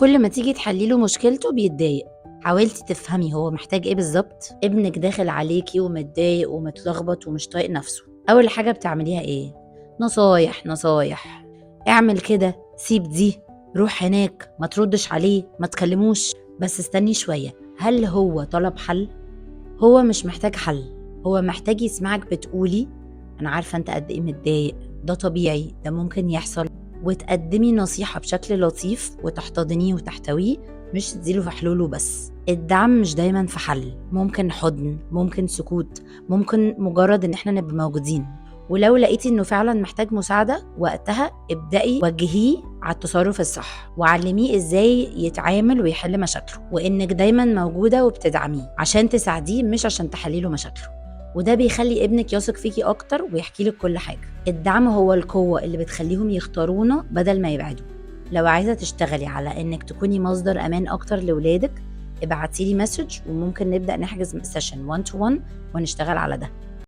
كل ما تيجي تحليله مشكلته بيتضايق. حاولتي تفهمي هو محتاج ايه بالظبط؟ ابنك داخل عليكي ومتضايق ومتلخبط ومش طايق نفسه، اول حاجه بتعمليها ايه؟ نصايح نصايح، اعمل كده، سيب دي، روح هناك، ما تردش عليه، ما تكلموش. بس استني شويه، هل هو طلب حل؟ هو مش محتاج حل، هو محتاج يسمعك بتقولي انا عارفه انت قد ايه متضايق، ده طبيعي، ده ممكن يحصل، وتقدمي نصيحه بشكل لطيف وتحتضنيه وتحتويه، مش تديله في حلوله بس. الدعم مش دايما في حل، ممكن حضن، ممكن سكوت، ممكن مجرد ان احنا نبقى موجودين. ولو لقيتي انه فعلا محتاج مساعده، وقتها ابدأي وجهيه على التصرف الصح، وعلميه ازاي يتعامل ويحل مشاكله، وانك دايما موجوده وبتدعميه عشان تساعديه مش عشان تحليله مشاكله. وده بيخلي ابنك يثق فيكي اكتر ويحكي لك كل حاجه. الدعم هو القوه اللي بتخليهم يختارونا بدل ما يبعدوا. لو عايزه تشتغلي على انك تكوني مصدر امان اكتر لولادك، ابعتيلي مسج وممكن نبدا نحجز سيشن 1 to 1 ونشتغل على ده.